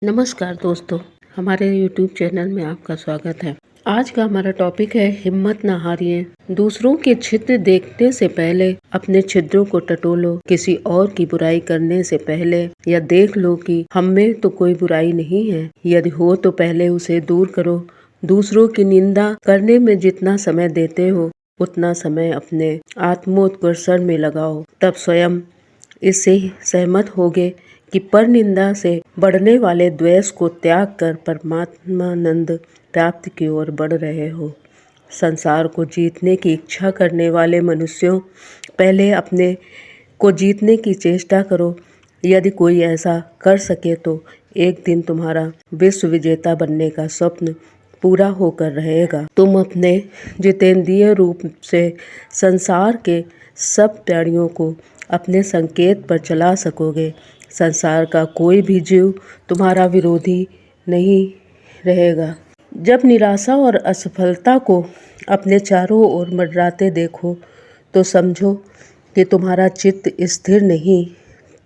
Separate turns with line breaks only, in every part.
नमस्कार दोस्तों, हमारे YouTube चैनल में आपका स्वागत है। आज का हमारा टॉपिक है हिम्मत ना हारिए। दूसरों के छिद्र देखने से पहले अपने छिद्रों को टटोलो। किसी और की बुराई करने से पहले यह देख लो कि हम में तो कोई बुराई नहीं है। यदि हो तो पहले उसे दूर करो। दूसरों की निंदा करने में जितना समय देते हो उतना समय अपने आत्मोत्कर्षण में लगाओ। तब स्वयं इससे सहमत होगे कि पर निंदा से बढ़ने वाले द्वेष को त्याग कर परमात्मानंद प्राप्ति की ओर बढ़ रहे हो। संसार को जीतने की इच्छा करने वाले मनुष्यों, पहले अपने को जीतने की चेष्टा करो। यदि कोई ऐसा कर सके तो एक दिन तुम्हारा विश्व विजेता बनने का स्वप्न पूरा होकर रहेगा। तुम अपने जितेंद्रिय रूप से संसार के सब प्राणियों को अपने संकेत पर चला सकोगे। संसार का कोई भी जीव तुम्हारा विरोधी नहीं रहेगा। जब निराशा और असफलता को अपने चारों ओर मंडराते देखो तो समझो कि तुम्हारा चित्त स्थिर नहीं,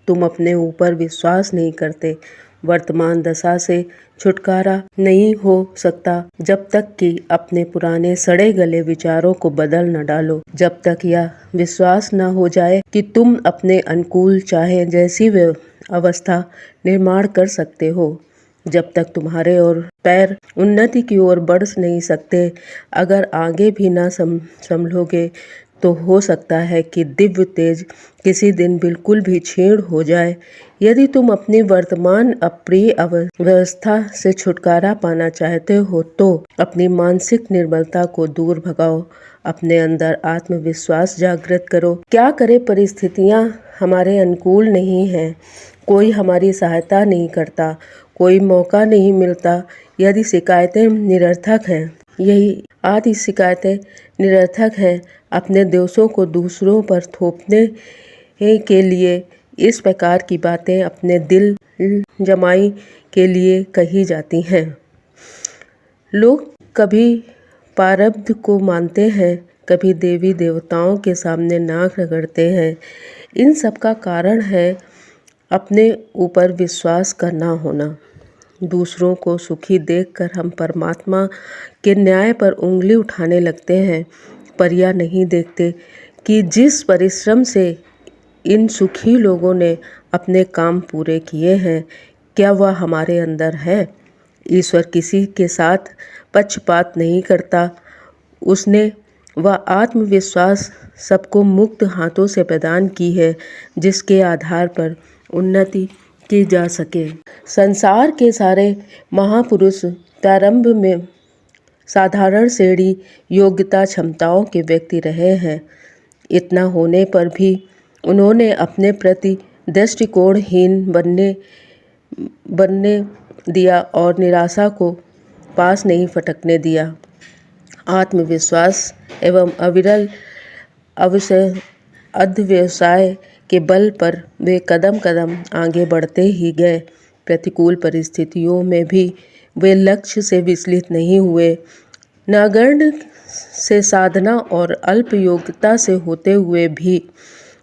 तुम अपने ऊपर विश्वास नहीं करते। वर्तमान दशा से छुटकारा नहीं हो सकता जब तक कि अपने पुराने सड़े गले विचारों को बदल न डालो। जब तक यह विश्वास न हो जाए कि तुम अपने अनुकूल चाहे जैसी अवस्था निर्माण कर सकते हो। जब तक तुम्हारे और पैर उन्नति की ओर बढ़ नहीं सकते, अगर आगे भी न संभलोगे तो हो सकता है कि दिव्य तेज किसी दिन बिल्कुल भी क्षीण हो जाए। यदि तुम अपनी वर्तमान अप्रिय व्यवस्था से छुटकारा पाना चाहते हो तो अपनी मानसिक निर्बलता को दूर भगाओ। अपने अंदर आत्मविश्वास जागृत करो। क्या करे, परिस्थितियां हमारे अनुकूल नहीं हैं, कोई हमारी सहायता नहीं करता, कोई मौका नहीं मिलता। यदि शिकायतें निरर्थक हैं, यही आदि शिकायतें निरर्थक हैं, अपने दोषों को दूसरों पर थोपने के लिए इस प्रकार की बातें अपने दिल जमाई के लिए कही जाती हैं। लोग कभी प्रारब्ध को मानते हैं, कभी देवी देवताओं के सामने नाक रगड़ते हैं। इन सब का कारण है अपने ऊपर विश्वास करना होना। दूसरों को सुखी देखकर हम परमात्मा के न्याय पर उंगली उठाने लगते हैं, पर यह नहीं देखते कि जिस परिश्रम से इन सुखी लोगों ने अपने काम पूरे किए हैं, क्या वह हमारे अंदर है। ईश्वर किसी के साथ पक्षपात नहीं करता। उसने वह आत्मविश्वास सबको मुक्त हाथों से प्रदान की है जिसके आधार पर उन्नति की जा सके। संसार के सारे महापुरुष प्रारंभ में साधारण श्रेणी योग्यता क्षमताओं के व्यक्ति रहे हैं। इतना होने पर भी उन्होंने अपने प्रति दृष्टिकोणहीन बनने दिया और निराशा को पास नहीं फटकने दिया। आत्मविश्वास एवं अविरल अध्यवसाय के बल पर वे कदम कदम आगे बढ़ते ही गए। प्रतिकूल परिस्थितियों में भी वे लक्ष्य से विचलित नहीं हुए। नगण्य से साधना और अल्प योग्यता से होते हुए भी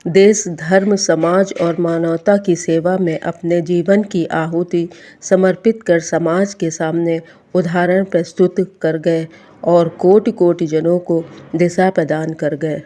देश, धर्म, समाज और मानवता की सेवा में अपने जीवन की आहुति समर्पित कर समाज के सामने उदाहरण प्रस्तुत कर गए और कोटि कोटि जनों को दिशा प्रदान कर गए।